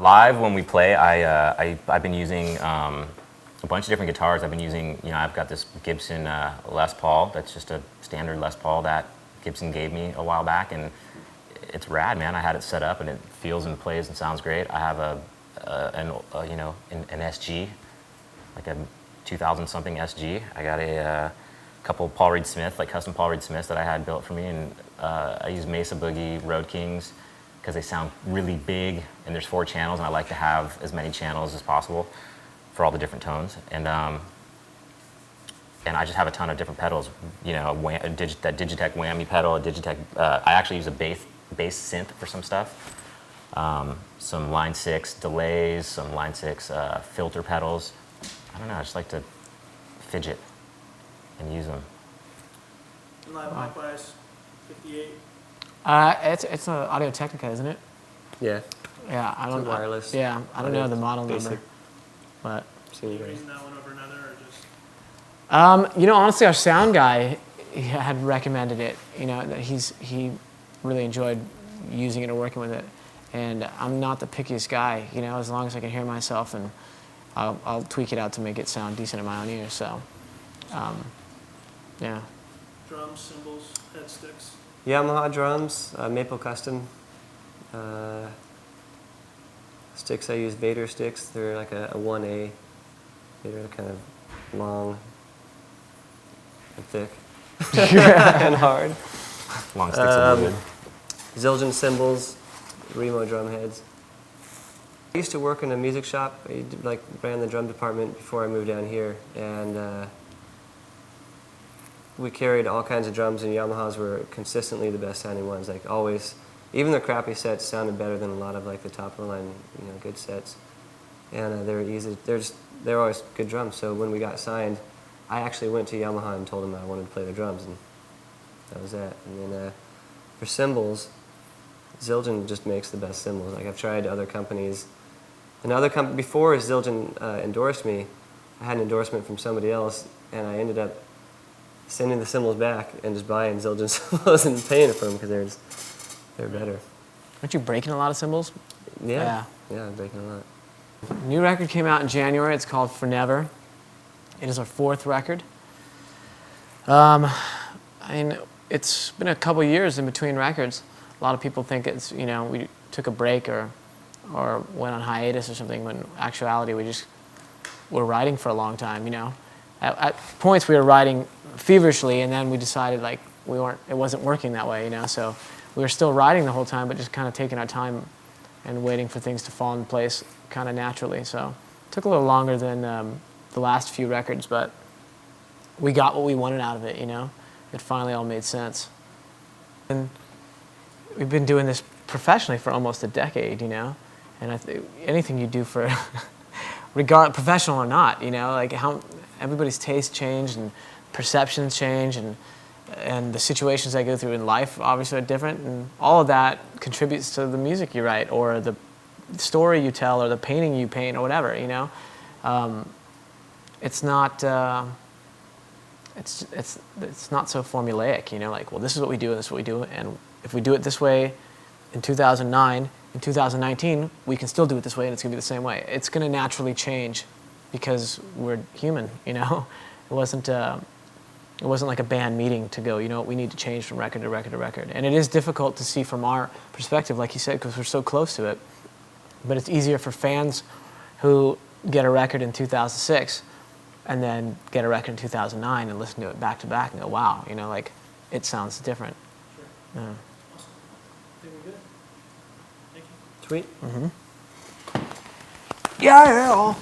Live, when we play, I've been using a bunch of different guitars. I've been using, I've got this Gibson Les Paul. That's just a standard Les Paul that Gibson gave me a while back, and it's rad, man. I had it set up, and it feels and plays and sounds great. I have an SG, like a 2000 something SG. I got a couple Paul Reed Smith, like custom Paul Reed Smiths that I had built for me, and I use Mesa Boogie Road Kings because they sound really big, and there's 4 channels, and I like to have as many channels as possible for all the different tones. And I just have a ton of different pedals, that Digitech whammy pedal, a Digitech, I actually use a bass synth for some stuff, some Line 6 delays, some Line 6 filter pedals. I don't know, I just like to fidget and use them. And live mic bias, 58. It's an Audio Technica, isn't it? Yeah. Yeah, I don't know. Wireless. Yeah, I don't know the model basic. number. But Any reason that one over another, or just? Honestly, our sound guy had recommended it. That he really enjoyed using it or working with it. And I'm not the pickiest guy. As long as I can hear myself, and I'll tweak it out to make it sound decent in my own ears. So, yeah. Drums, cymbals, head sticks. Yamaha drums, Maple Custom. Sticks, I use Vader sticks. They're like a 1A. They're kind of long and thick and hard. Long sticks are good. Zildjian cymbals, Remo drum heads. I used to work in a music shop. I ran the drum department before I moved down here, and we carried all kinds of drums, and Yamahas were consistently the best sounding ones. Like always, even the crappy sets sounded better than a lot of the top of the line, good sets. And they were easy. They're always good drums. So when we got signed, I actually went to Yamaha and told them I wanted to play their drums, and that was that. And then for cymbals, Zildjian just makes the best cymbals. I've tried other companies. Before Zildjian endorsed me, I had an endorsement from somebody else, and I ended up sending the cymbals back and just buying Zildjian cymbals and paying for them because they're better. Aren't you breaking a lot of cymbals? Yeah, I'm breaking a lot. New record came out in January. It's called Forever. It is our 4th record. It's been a couple years in between records. A lot of people think it's, we took a break or went on hiatus or something, when in actuality we just were writing for a long time, At points we were writing feverishly, and then we decided it wasn't working that way, So we were still writing the whole time, but just kind of taking our time and waiting for things to fall in place kind of naturally. So it took a little longer than the last few records, but we got what we wanted out of it, It finally all made sense. And we've been doing this professionally for almost a decade, And I think anything you do for, professional or not, how everybody's tastes change and perceptions change, and the situations I go through in life obviously are different, and all of that contributes to the music you write, or the story you tell, or the painting you paint, or whatever, It's not it's not so formulaic, well, this is what we do and this is what we do, and if we do it this way in 2009, in 2019 we can still do it this way, and it's going to be the same way. It's going to naturally change because we're human, It wasn't like a band meeting to go, we need to change from record to record to record. And it is difficult to see from our perspective, like you said, because we're so close to it. But it's easier for fans who get a record in 2006 and then get a record in 2009 and listen to it back to back and go, wow, it sounds different. Sure. Yeah. Awesome. I think we're good. Thank you. Sweet. Mm-hmm. Yeah.